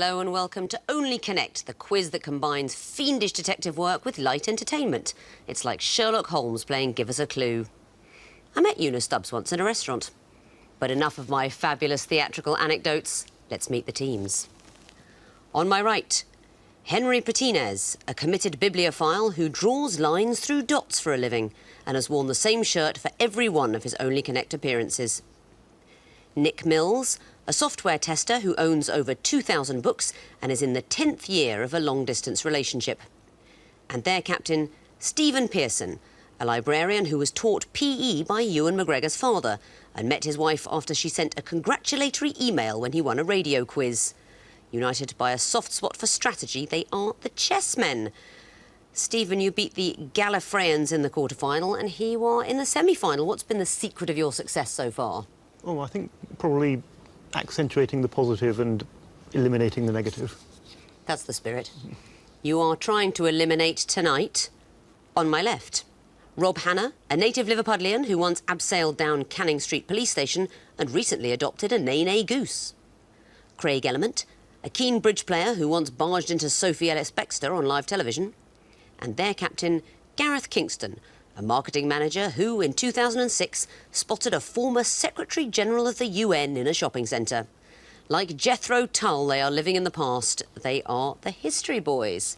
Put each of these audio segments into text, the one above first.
Hello and welcome to Only Connect, the quiz that combines fiendish detective work with light entertainment. It's like Sherlock Holmes playing Give Us a Clue. I met Eunice Stubbs once in a restaurant. But enough of my fabulous theatrical anecdotes. Let's meet the teams. On my right, Henry Patinez, a committed bibliophile who draws lines through dots for a living and has worn the same shirt for every one of his Only Connect appearances. Nick Mills, a software tester who owns over 2,000 books and is in the 10th year of a long-distance relationship. And their captain, Stephen Pearson, a librarian who was taught PE by Ewan McGregor's father and met his wife after she sent a congratulatory email when he won a radio quiz. United by a soft spot for strategy, they are the Chessmen. Stephen, you beat the Gallifreyans in the quarter-final, and here you are in the semi-final. What's been the secret of your success so far? Oh, I think probably accentuating the positive and eliminating the negative. That's the spirit. You are trying to eliminate tonight. On my left, Rob Hanna, a native Liverpudlian who once abseiled down Canning Street Police Station and recently adopted a nigh goose. Craig Element, a keen bridge player who once barged into Sophie Ellis-Bextor on live television. And their captain, Gareth Kingston, a marketing manager who, in 2006, spotted a former Secretary-General of the UN in a shopping centre. Like Jethro Tull, they are living in the past. They are the History Boys.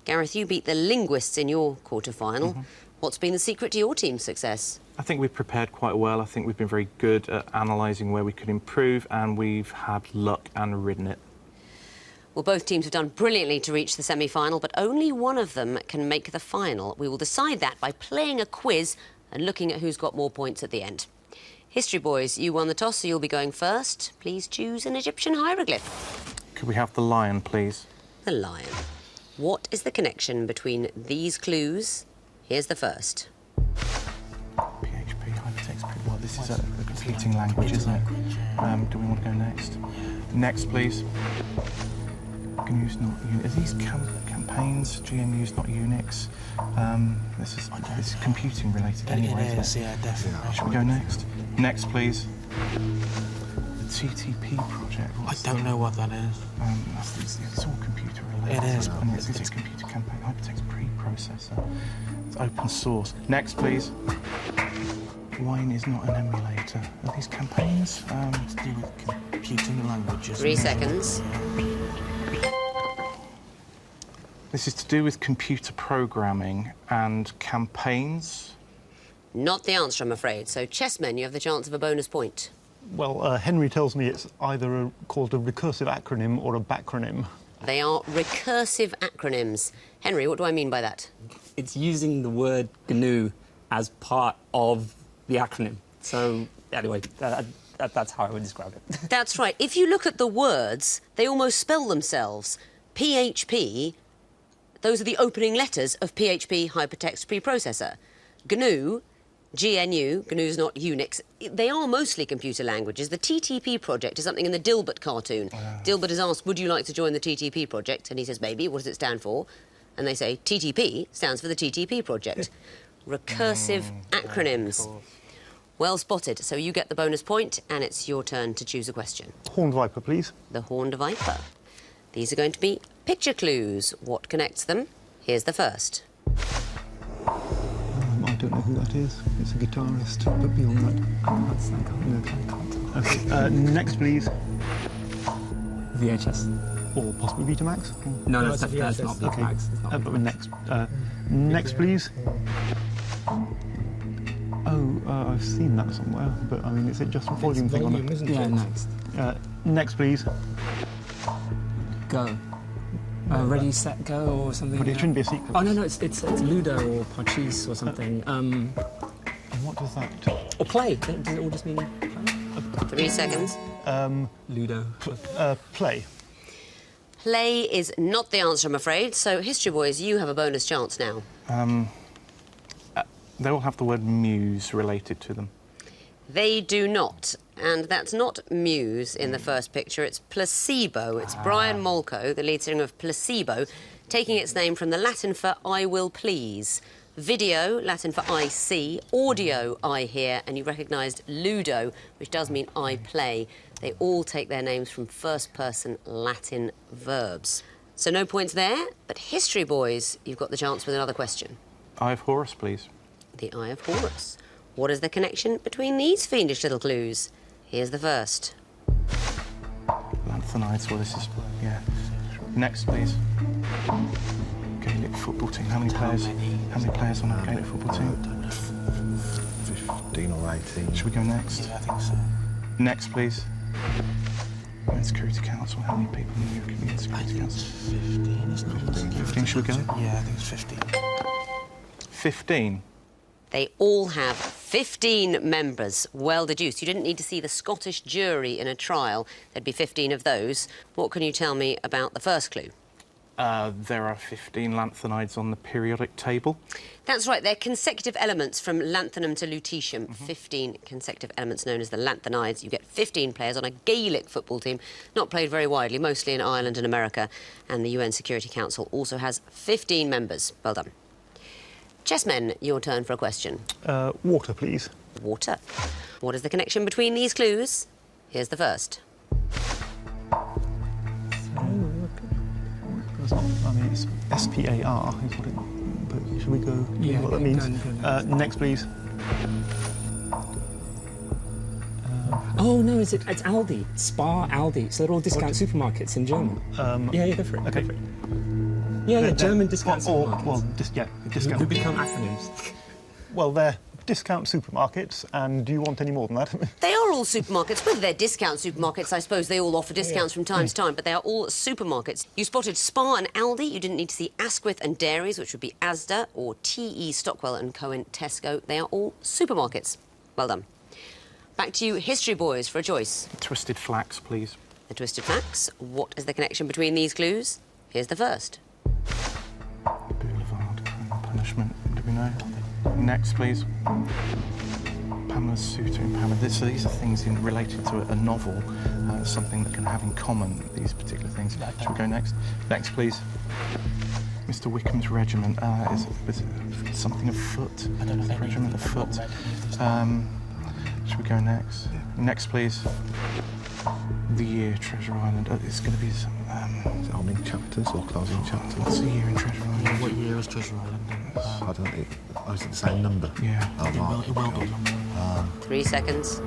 Gareth, you beat the linguists in your quarter-final. What's been the secret to your team's success? I think we've prepared quite well. I think we've been very good at analysing where we could improve, and we've had luck and ridden it. Well, both teams have done brilliantly to reach the semi-final, but only one of them can make the final. We will decide that by playing a quiz and looking at who's got more points at the end. History Boys, you won the toss, so you'll be going first. Please choose an Egyptian hieroglyph. Could we have the lion, please? The lion. What is the connection between these clues? Here's the first. PHP, hypertext, well, this is a competing language, isn't it? Do we want to go next? Next, please. GNU's not Unix. Are these campaigns? GNU's not Unix. This is computing related anyway. It is, yeah, definitely. Should we go next? Next, please. The TTP project. I don't know what that is. It's all computer related. It is. It's a computer campaign. Hypertext preprocessor. It's open source. Next, please. Wine is not an emulator. Are these campaigns? It's to do with computing languages. 3 seconds. This is to do with computer programming and campaigns. Not the answer, I'm afraid. So, Chessmen, you have the chance of a bonus point. Well, Henry tells me it's either called a recursive acronym or a backronym. They are recursive acronyms. Henry, what do I mean by that? It's using the word GNU as part of the acronym. So, anyway, that's how I would describe it. That's right. If you look at the words, they almost spell themselves. PHP, those are the opening letters of PHP Hypertext Preprocessor. GNU, GNU, GNU's not Unix, they are mostly computer languages. The TTP project is something in the Dilbert cartoon. Wow. Dilbert is asked, would you like to join the TTP project? And he says, maybe. What does it stand for? And they say, TTP stands for the TTP project. Recursive acronyms. Well spotted. So you get the bonus point, and it's your turn to choose a question. Horned viper, please. The Horned Viper. These are going to be picture clues. What connects them? Here's the first. I don't know who that is. It's a guitarist, but beyond that... Okay, next, please. VHS. Or possibly Betamax. No, that's not Betamax. Okay, It's not but next. Next, please. Oh, I've seen that somewhere, but I mean, is it just a volume thing on it? Yeah, next. Next, please. Go. Ready, set, go, or something. But it shouldn't be a sequence. Oh, no, it's Ludo or Parchís or something. And what does that... Or play. Does it all just mean play? 3 seconds. Ludo. Play. Play is not the answer, I'm afraid. So, History Boys, you have a bonus chance now. They all have the word muse related to them. They do not. And that's not Muse in the first picture, it's Placebo. It's Brian Molko, the lead singer of Placebo, taking its name from the Latin for I will please. Video, Latin for I see. Audio, I hear. And you recognised ludo, which does mean I play. They all take their names from first-person Latin verbs. So no points there, but history boys, you've got the chance with another question. Eye of Horus, please. The Eye of Horus. What is the connection between these fiendish little clues? Here's the first. Lanthanides, well, this is, yeah. Next, please. Gaelic football team. How many players? How many players on a Gaelic football team? 15 or 18. Should we go next? Yeah, I think so. Next, please. UN Security Council. How many people in the European I Security think it's Council? 15, isn't it? 15, should we go? Yeah, I think it's 15. 15. They all have 15 members. Well deduced. You didn't need to see the Scottish jury in a trial. There'd be 15 of those. What can you tell me about the first clue? There are 15 lanthanides on the periodic table. That's right, they're consecutive elements from lanthanum to lutetium. 15 consecutive elements known as the lanthanides. You get 15 players on a Gaelic football team, not played very widely, mostly in Ireland and America. And the UN Security Council also has 15 members. Well done. Chessmen, your turn for a question. Water, please. Water. What is the connection between these clues? Here's the first. I mean, it's S-P-A-R is what it... But should we go... Yeah, what that means? go Next, please. Oh, no, it's Aldi. Spar, Aldi. So they're all discount supermarkets in German. Yeah, go for it. Okay. Go for it. Yeah, German discount supermarkets. Discount. Who become acronyms. Well, they're discount supermarkets, and do you want any more than that? They are all supermarkets. Whether they're discount supermarkets, I suppose they all offer discounts from time to time, but they are all supermarkets. You spotted Spar and Aldi. You didn't need to see Asquith and Dairies, which would be Asda, or T.E. Stockwell and Cohen Tesco. They are all supermarkets. Well done. Back to you, history boys, for a choice. Twisted flax, please. The Twisted Facts. What is the connection between these clues? Here's the first. Boulevard, punishment, do we know? Next, please. Pamela's suitor in Pamela. So these are things related to a novel, something that can have in common these particular things. Should we go next? Next, please. Mr. Wickham's regiment is it something of foot. I don't know if Regiment of foot. Should we go next? Next, please. The year, Treasure Island. It's going to be some. Opening chapters or closing chapters? What's the year in Treasure Island? What year is Treasure Island? I don't know. Is it the same number? Yeah. Oh, right. It will be. 3 seconds.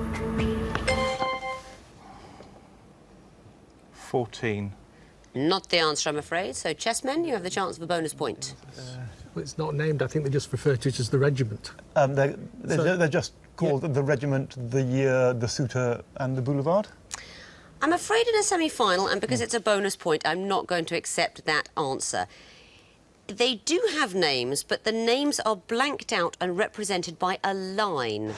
14. Not the answer, I'm afraid. So, Chessmen, you have the chance of a bonus point. Well, it's not named. I think they just refer to it as the regiment. They're just called the regiment, the year, the suitor, and the boulevard. I'm afraid in a semi-final, and because it's a bonus point, I'm not going to accept that answer. They do have names, but the names are blanked out and represented by a line.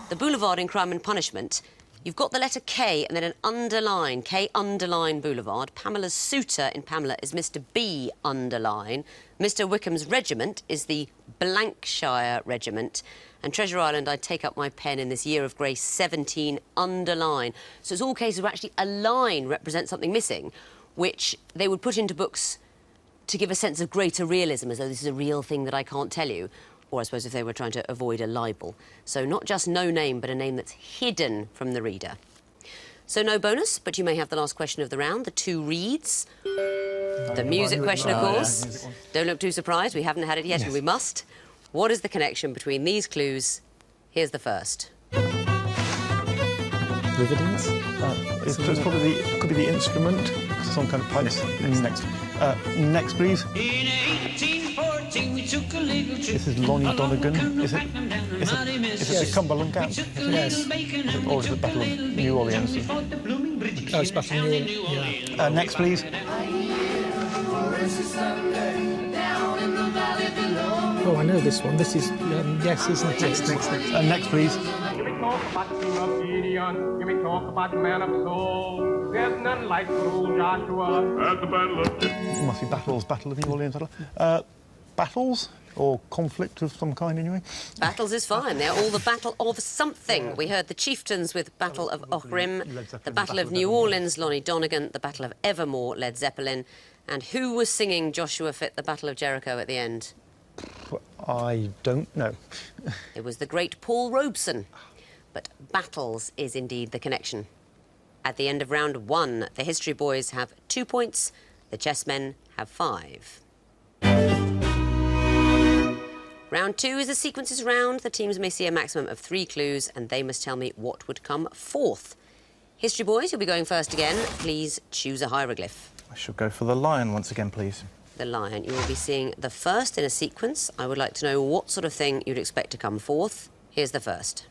The boulevard in Crime and Punishment, you've got the letter K and then an underline, K underline boulevard. Pamela's suitor in Pamela is Mr. B underline. Mr. Wickham's regiment is the Blankshire regiment. And Treasure Island, I take up my pen in this year of grace 17 underline. So it's all cases where actually a line represents something missing, which they would put into books to give a sense of greater realism, as though this is a real thing that I can't tell you. Or I suppose if they were trying to avoid a libel. So not just no name, but a name that's hidden from the reader. So no bonus, but you may have the last question of the round, the 2 reads. The music question, of course. Don't look too surprised, we haven't had it yet, and we must. What is the connection between these clues? Here's the first. River dance? It's probably could be the instrument, some kind of pipe. Next. Next, please. In 1814, we took a little trip. This is Lonnie Donegan. Is it the Cumberland Gap? Yes. Or is it Battle of New Orleans? Oh, it's Battle of New Orleans. Yeah. Next, please. Oh, I know this one. This is, yes, isn't it? Next. Next, please. You may talk about the King of Gideon, you may talk about the man of soul. There's none like good old Joshua at the Battle of... It must be Battle of New Orleans. Battles? Or conflict of some kind, anyway? Battles is fine. They're all the battle of something. We heard the chieftains with Battle of Ochrim, the Battle of New Orleans, Lonnie Donegan, the Battle of Evermore, Led Zeppelin. And who was singing Joshua Fit, the Battle of Jericho at the end? I don't know. It was the great Paul Robeson. But battles is indeed the connection. At the end of round 1, the History Boys have 2 points, the Chessmen have 5. Round 2 is a sequences round. The teams may see a maximum of 3 clues, and they must tell me what would come fourth. History Boys, you'll be going first again. Please choose a hieroglyph. I shall go for the lion once again, please. The lion. You will be seeing the first in a sequence. I would like to know what sort of thing you'd expect to come fourth. Here's the first.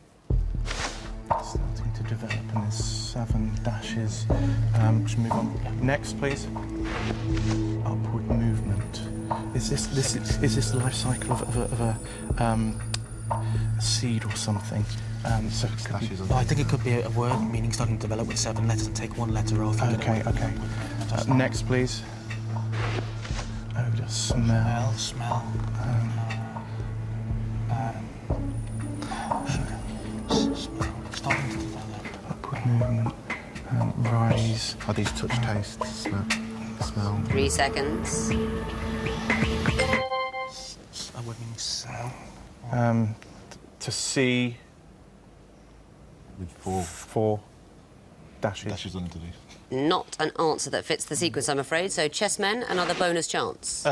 Starting to develop, and there's 7 dashes. Just move on. Next, please. Upward movement. Is this the life cycle of a seed or something? So it could be, I think it could be a word meaning starting to develop with 7 letters and take 1 letter off. okay. Next, please. Odor, smell. Smell. Starting to develop. Upward movement. Rise. Are these touch, taste, smell? 3 seconds. I would mean smell. To see. With 4 4 dashes. dashes underneath. Not an answer that fits the sequence, I'm afraid. So, Chessmen, another bonus chance.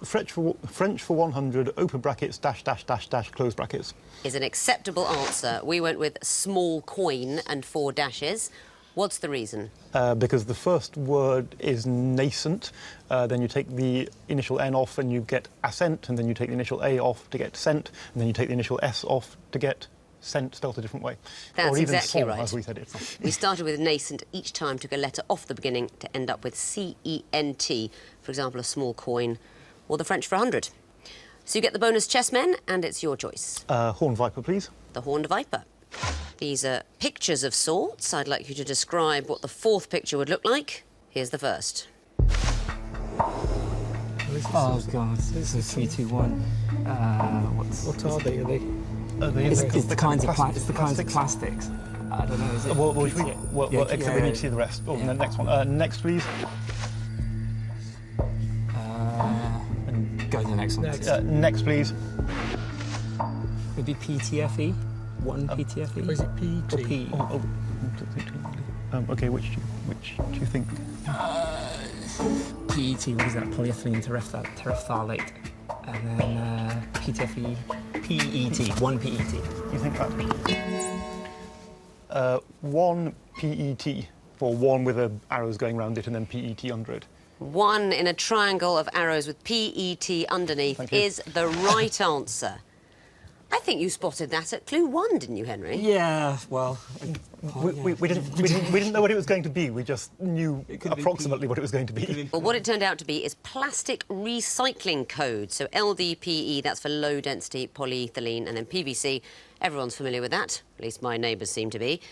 French for 100, open brackets, dash, dash, dash, dash, close brackets. Is an acceptable answer. We went with small coin and 4 dashes. What's the reason? Because the first word is nascent, then you take the initial N off and you get ascent, and then you take the initial A off to get scent, and then you take the initial S off to get scent spelled a different way. That's or even exactly song, right. as we said it. We started with nascent, each time took a letter off the beginning to end up with C-E-N-T, for example, a small coin, or the French for 100. So you get the bonus Chessmen, and it's your choice. Horned viper, please. The Horned Viper. These are pictures of sorts. I'd like you to describe what the fourth picture would look like. Here's the first. Oh, God. This is 3, 2, 1. What are they? Are they? It's the kinds of plastics. plastics. I don't know. Is it? Except we need to see the rest. Oh, the next one. Next, please. Go to the next one. Next, please. Maybe PTFE. 1 PTFE. Or is it PET? Or P. Okay, which do you think? PET. What is that? Polyethylene terephthalate. And then PTFE. PET. 1 PET. You think that? 1 PET, or 1 with arrows going around it and then PET under it. 1 in a triangle of arrows with PET underneath is the right answer. I think you spotted that at clue 1, didn't you, Henry? Yeah, well... We didn't know what it was going to be. We just knew approximately what it was going to be. Well, what it turned out to be is plastic recycling code. So LDPE, that's for low-density polyethylene, and then PVC, everyone's familiar with that, at least my neighbours seem to be.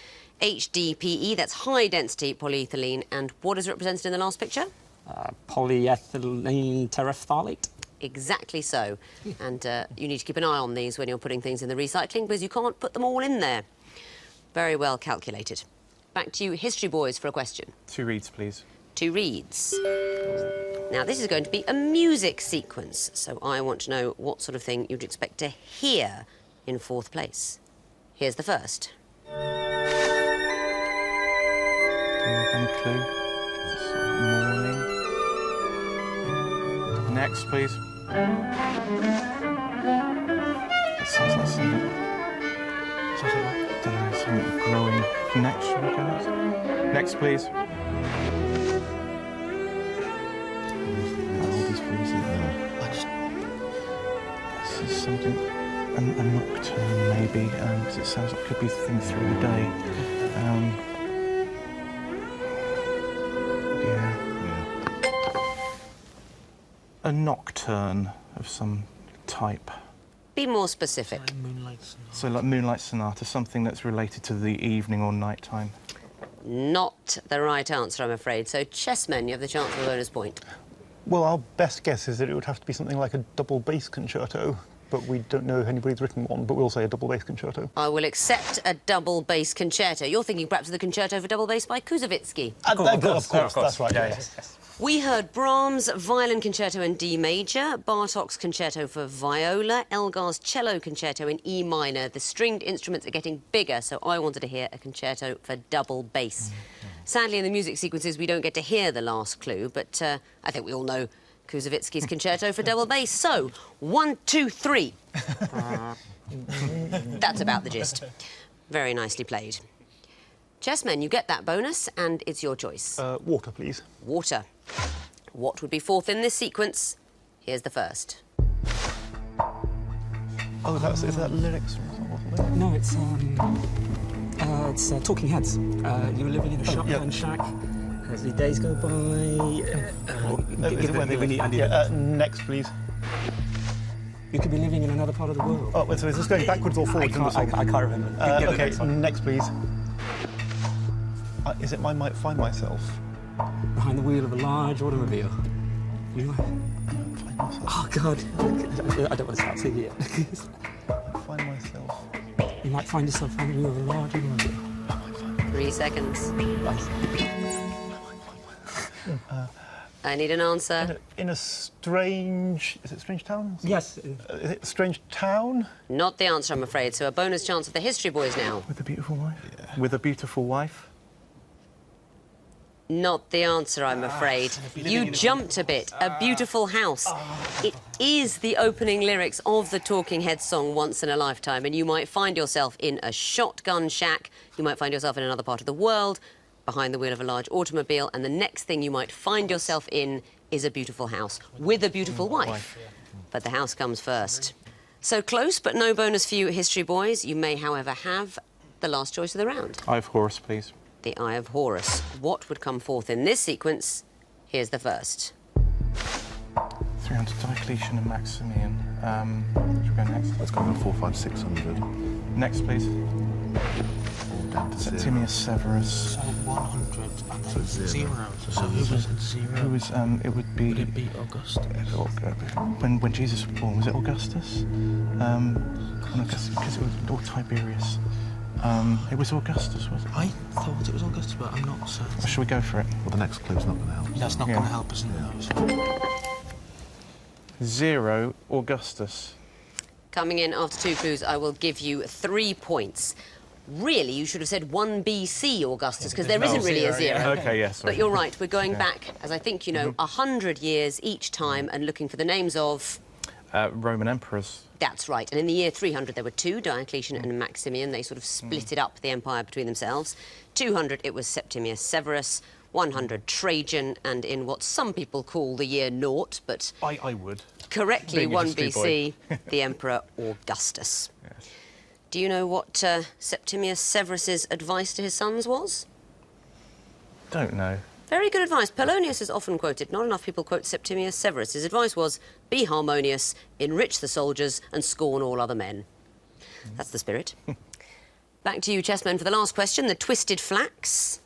HDPE, that's high-density polyethylene, and what is represented in the last picture? Polyethylene terephthalate. Exactly so. And you need to keep an eye on these when you're putting things in the recycling, because you can't put them all in there. Very well calculated. Back to you, History Boys, for a question. 2 reads, please. 2 reads. Now, this is going to be a music sequence, so I want to know what sort of thing you'd expect to hear in 4th place. Here's the first. Any clue? Morning. Next, please. It sounds like something. Something growing. Next, shall we go next? Next, please. This is something. A nocturne, maybe. Because it sounds like it could be a thing through the day. A nocturne of some type. Be more specific. So like Moonlight Sonata, something that's related to the evening or night time. Not the right answer, I'm afraid. So, Chessmen, you have the chance for a bonus point. Well, our best guess is that it would have to be something like a double bass concerto, but we don't know if anybody's written one, but we'll say a double bass concerto. I will accept a double bass concerto. You're thinking perhaps of the concerto for double bass by Koussevitzky. Of course, that's right. Yes. We heard Brahms' Violin Concerto in D major, Bartók's Concerto for viola, Elgar's Cello Concerto in E minor. The stringed instruments are getting bigger, so I wanted to hear a concerto for double bass. Sadly, in the music sequences, we don't get to hear the last clue, but I think we all know Koussevitzky's Concerto for double bass. So, 1, 2, 3. That's about the gist. Very nicely played. Chessmen, you get that bonus, and it's your choice. Water, please. Water. What would be fourth in this sequence? Here's the first. Oh, is that lyrics? No, it's Talking Heads. You were living in a shotgun shack. As the days go by... next, please. You could be living in another part of the world. Oh, so is this going backwards or forwards? I can't remember. Okay, next, please. Is it I Might Find Myself? Behind the wheel of a large automobile. You might... Oh, God. I don't want to start singing it. Find myself. You might find yourself behind the wheel of a large automobile. 3 seconds. I need an answer. In a strange... Is it Strange Town? Yes. Is it Strange Town? Not the answer, I'm afraid, so a bonus chance for the history boys now. With a beautiful wife? Yeah. With a beautiful wife? Not the answer, I'm afraid. You jumped a bit. A Beautiful House. It is the opening lyrics of the Talking Heads song Once in a Lifetime, and you might find yourself in a shotgun shack, you might find yourself in another part of the world, behind the wheel of a large automobile, and the next thing you might find yourself in is a beautiful house with a beautiful wife. But the house comes first. So close, but no bonus for you, history boys. You may, however, have the last choice of the round. Eye of Horus, please. The Eye of Horus. What would come forth in this sequence? Here's the first. 300 Diocletian and Maximian. Should we go next? Let's go with 4, 5, 600. Next, please. All down to 0. Septimius Severus. So 100 and then So 0. 0. So who was at 0? Who was, it would be... Would it be Augustus? When Jesus was born, was it Augustus? Because it was... Or Tiberius. It was Augustus, was it? I thought it was Augustus, but I'm not certain. Or should we go for it? Well, the next clue's not going to help. That's not going to help us in those. 0, Augustus. Coming in after 2 clues, I will give you 3 points. Really, you should have said 1 BC Augustus, because there isn't really a 0. Okay, yes. But you're right, we're going back, as I think you know, 100 years each time and looking for the names of... Roman emperors. That's right. And in the year 300, there were 2, Diocletian and Maximian. They sort of split it up, the empire, between themselves. 200, it was Septimius Severus. 100, Trajan. And in what some people call the year 0, but... I would. Correctly, Being a 1 history BC, the Emperor Augustus. Yes. Do you know what Septimius Severus's advice to his sons was? Don't know. Very good advice. Polonius is often quoted. Not enough people quote Septimius Severus. His advice was, be harmonious, enrich the soldiers, and scorn all other men. That's the spirit. Back to you, Chessmen, for the last question. The Twisted Flax.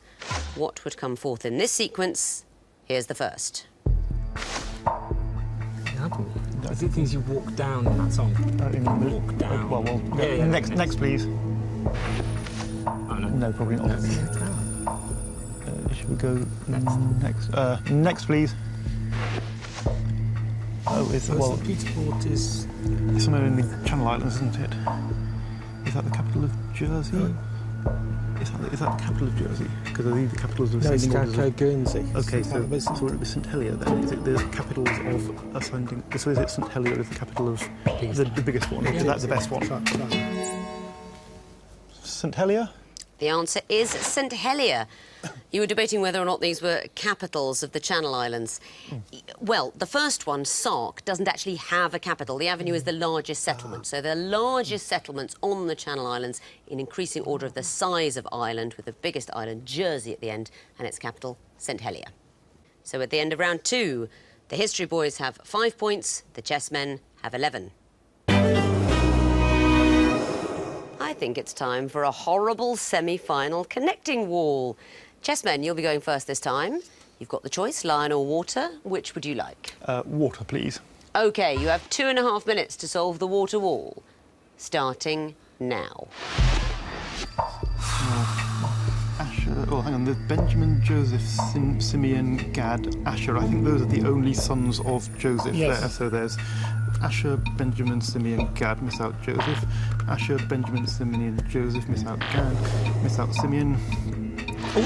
What would come forth in this sequence? Here's the first. Is it things you walk down in that song? Walk down. Next, please. Oh, no. No, probably not. Should we go next? Next, please. Oh, well, Peterport is... it's somewhere in the Channel Islands, isn't it? Is that the capital of Jersey? Is that the capital of Jersey? Because I believe the capitals of... No, it's Guernsey. Okay, so it was St Helier then. Is it the capitals of ascending? So is it St Helier is the capital of the biggest one? Is that the best one? St Helier? The answer is St Helier. You were debating whether or not these were capitals of the Channel Islands. Well, the first one, Sark, doesn't actually have a capital. The Avenue is the largest settlement. So the largest settlements on the Channel Islands in increasing order of the size of Ireland, with the biggest island, Jersey, at the end, and its capital, St Helier. So at the end of round 2, the history boys have 5 points, the chessmen have 11. I think it's time for a horrible semi-final connecting wall. Chessmen, you'll be going first this time. You've got the choice, lion or water. Which would you like? Water, please. OK, you have 2.5 minutes to solve the water wall. Starting now. Ash, oh, hang on. There's Benjamin, Joseph, Simeon, Gad, Asher. I think those are the only sons of Joseph there. So there's Asher, Benjamin, Simeon, Gad, miss out Joseph. Asher, Benjamin, Simeon, Joseph, miss out Gad, miss out Simeon.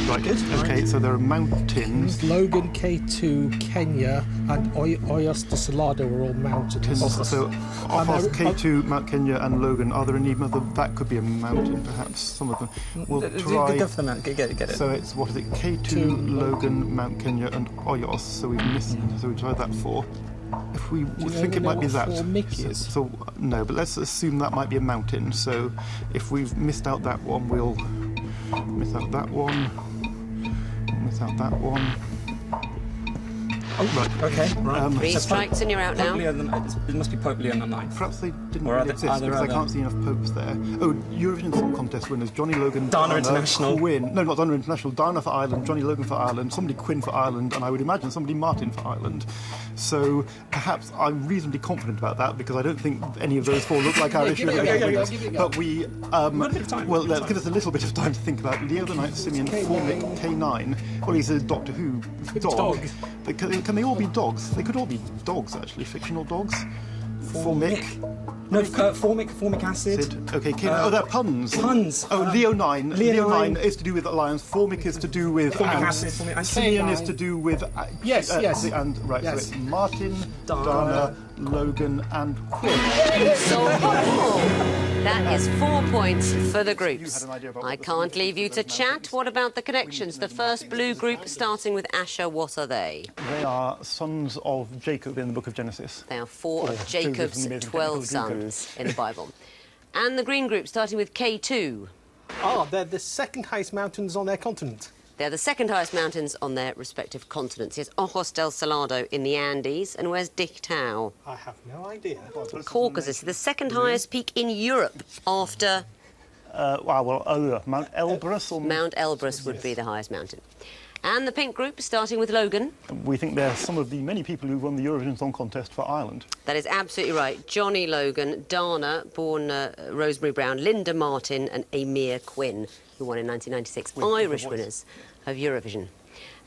Right, good. Okay, so there are mountains. Logan, K2, Kenya, and Oyos de Salado are all mountains. So, Opos, K2, Mount Kenya, and Logan. Are there any other? That could be a mountain, perhaps. Some of them. We'll try. Go for the mountain. Get it. So it's what is it? K2, Logan, Mount Kenya, and Oyos. So we've missed. So we tried that 4. If we think it might be that. So no, but let's assume that might be a mountain. So if we've missed out that one, we'll miss out that one. Miss out that one. Oh, right. Okay, right. 3 strikes and you're out now. It must be Pope Leo the Ninth. Perhaps they didn't Or really exist because I can't see enough popes there. Oh, Eurovision Song Contest winners: Johnny Logan, Dana International. Quinn. No, not Dana International. Dana for Ireland, Johnny Logan for Ireland, somebody Quinn for Ireland, and I would imagine somebody Martin for Ireland. So perhaps I'm reasonably confident about that because I don't think any of those 4 look like Irish winners. But we, well, let's give us a little bit of time to think about Leo the Ninth, Simeon, Formic, K9. Well, he's a Doctor Who dog. Can they all be dogs? They could all be dogs, actually, fictional dogs. Formic. No, formic acid. Okay, they're puns. Puns. Oh, Leo 9. Leo 9 is to do with lions. Formic is to do with ants. Simeon is to do with... Yes. And right, so it's Martin, Dana, Logan, and Quinn. So that is 4 points for the groups. I can't leave you to chat. What about the connections? The first blue group, starting with Asher, what are they? They are sons of Jacob in the book of Genesis. They are 4 of Jacob's 12 sons in the Bible. And the green group, starting with K2. They're the second highest mountains on their continent. They're the second highest mountains on their respective continents. Yes, Ojos del Salado in the Andes, and where's Dictau? I have no idea. Caucasus, the second highest peak in Europe after... Mount Elbrus? Or... Mount Elbrus would be the highest mountain. And the pink group, starting with Logan. We think they're some of the many people who won the Eurovision Song Contest for Ireland. That is absolutely right. Johnny Logan, Dana, born Rosemary Brown, Linda Martin and Amir Quinn, who won in 1996. Irish winners of Eurovision.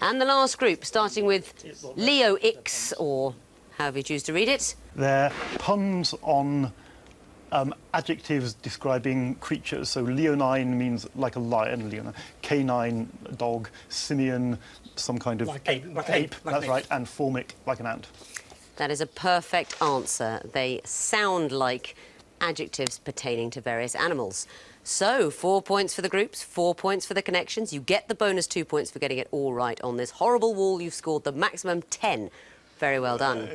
And the last group, starting with Leo X, or however you choose to read it. They're puns on adjectives describing creatures. So leonine means like a lion, leonine. Canine, a dog. Simian, some kind of ape. That's right. And formic, like an ant. That is a perfect answer. They sound like adjectives pertaining to various animals. So, 4 points for the groups, 4 points for the connections. You get the bonus 2 points for getting it all right on this horrible wall. You've scored the maximum 10. Very well done.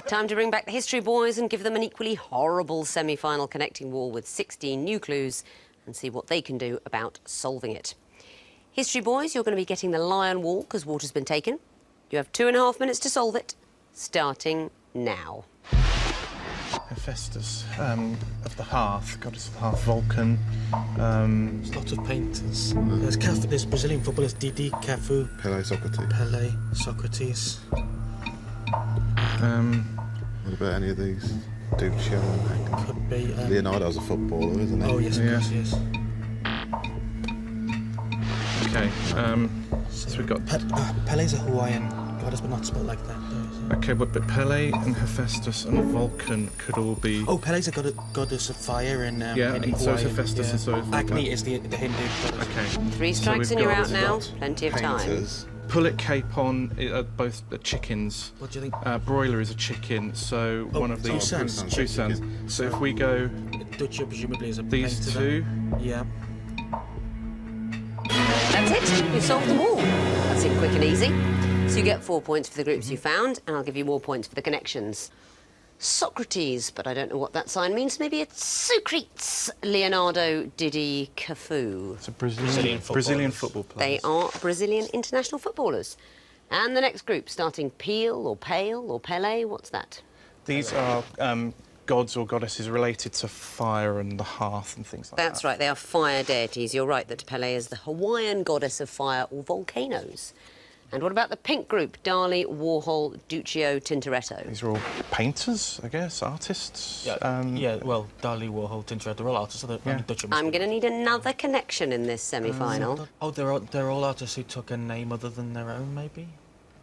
Time to bring back the history boys and give them an equally horrible semi-final connecting wall with 16 new clues and see what they can do about solving it. History boys, you're going to be getting the lion wall because water's been taken. You have 2.5 minutes to solve it, starting now. Hephaestus, of the hearth, goddess of the hearth, Vulcan. There's lots of painters. There's Brazilian footballers, Didi, Cafu. Pele, Socrates. What about any of these? Duccio? Could be. Leonardo's a footballer, isn't he? Oh, yes, of course, yes. Okay, so we've got... Pele's a Hawaiian goddess, but not spelled like that, though. Okay, but Pele and Hephaestus and Vulcan could all be... Oh, Pele's a goddess of fire in yeah, in and so is Hephaestus and so is Vulcan. Agni is the Hindu goddess. Okay. 3 strikes and you're out now. Plenty of time. Pullet, capon are both chickens. What do you think? Broiler is a chicken, so one of these... Two sons. So if we go... Duccio presumably is a these painter. two... Yeah. That's it. You solved the wall. That's it, quick and easy. So you get 4 points for the groups you found, and I'll give you more points for the connections. Socrates, but I don't know what that sign means. Maybe it's Socrates. Leonardo, Didi, Cafu. It's a Brazilian football player. They are Brazilian international footballers. And the next group, starting Peel or Pale or Pele, what's that? These are gods or goddesses related to fire and the hearth and things like that. That's right, they are fire deities. You're right that Pele is the Hawaiian goddess of fire or volcanoes. And what about the pink group? Dali, Warhol, Duccio, Tintoretto. These are all painters, I guess, artists. Yeah, well, Dali, Warhol, Tintoretto, they're all artists. I'm going to need another connection in this semi-final. Oh, they're all artists who took a name other than their own, maybe?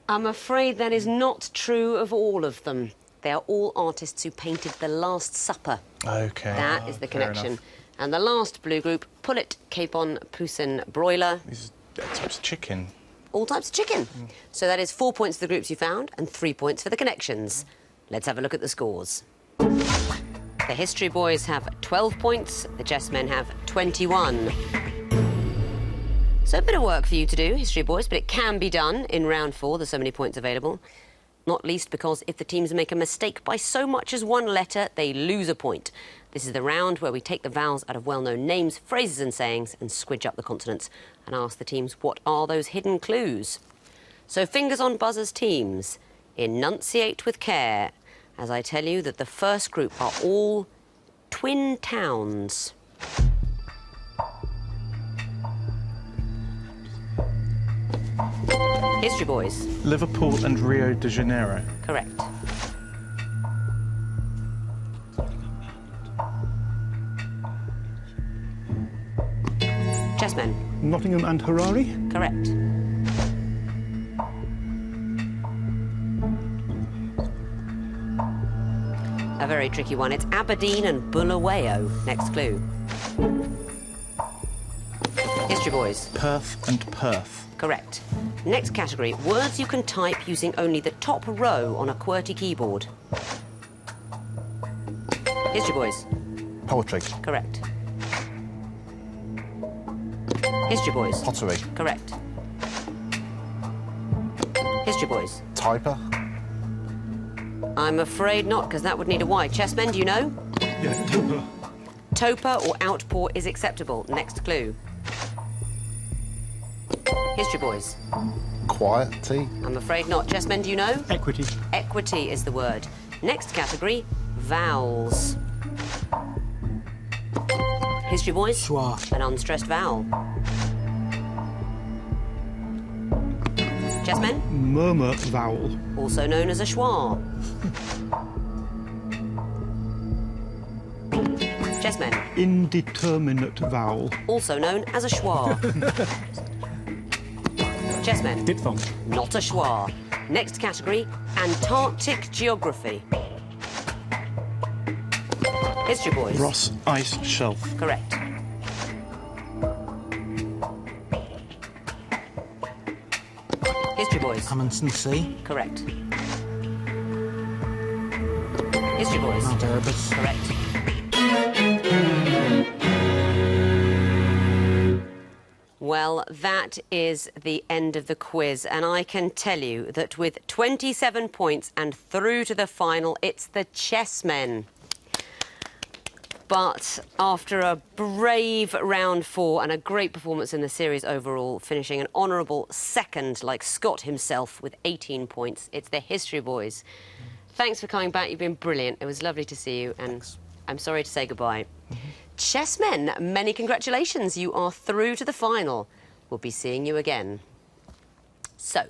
I'm afraid that is not true of all of them. They are all artists who painted The Last Supper. OK. That is the connection. Enough. And the last blue group, pullet, capon, poussin, broiler. These types of chicken. All types of chicken. So that is 4 points for the groups you found and 3 points for the connections. Let's have a look at the scores. The History Boys have 12 points, the Chessmen have 21. So a bit of work for you to do, History Boys, but it can be done in round 4. There's so many points available. Not least because if the teams make a mistake by so much as one letter, they lose a point. This is the round where we take the vowels out of well-known names, phrases and sayings and squidge up the consonants and ask the teams what are those hidden clues. So fingers on buzzers, teams. Enunciate with care as I tell you that the first group are all twin towns. History Boys. Liverpool and Rio de Janeiro. Correct. Chessmen. Nottingham and Harare. Correct. A very tricky one. It's Aberdeen and Bulawayo. Next clue. History Boys. Perth and Perth. Correct. Next category, words you can type using only the top row on a QWERTY keyboard. History Boys. Poetry. Correct. History Boys. Pottery. Correct. History Boys. Typer. I'm afraid not, because that would need a Y. Chessmen, do you know? Yeah, Topa. Topa or outpour is acceptable. Next clue. History Boys. Quiety. I'm afraid not. Chessmen, do you know? Equity. Equity is the word. Next category, vowels. History Boys. Schwa. An unstressed vowel. Chessmen. Murmur vowel. Also known as a schwa. Chessmen. Indeterminate vowel. Also known as a schwa. Chessmen. Diphthong. Not a schwa. Next category, Antarctic geography. History Boys. Ross Ice Shelf. Correct. History Boys. Amundsen Sea. Correct. History Boys. Mount Erebus. Correct. Well, that is the end of the quiz, and I can tell you that with 27 points and through to the final, it's the Chessmen. But after a brave round 4 and a great performance in the series overall, finishing an honourable second like Scott himself with 18 points, it's the History Boys. Thanks for coming back. You've been brilliant. It was lovely to see you, and I'm sorry to say goodbye. Chessmen, many congratulations. You are through to the final. We'll be seeing you again. So,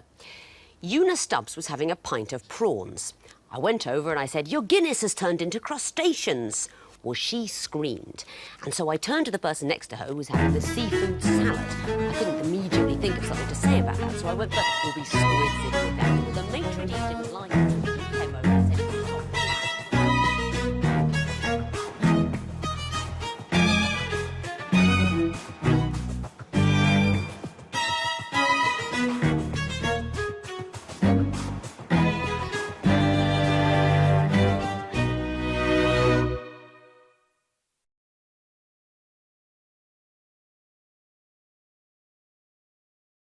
Una Stubbs was having a pint of prawns. I went over and I said, "Your Guinness has turned into crustaceans." Well, she screamed. And so I turned to the person next to her who was having the seafood salad. I couldn't immediately think of something to say about that, so I went, "But we'll be squids if we can." The matron didn't like it.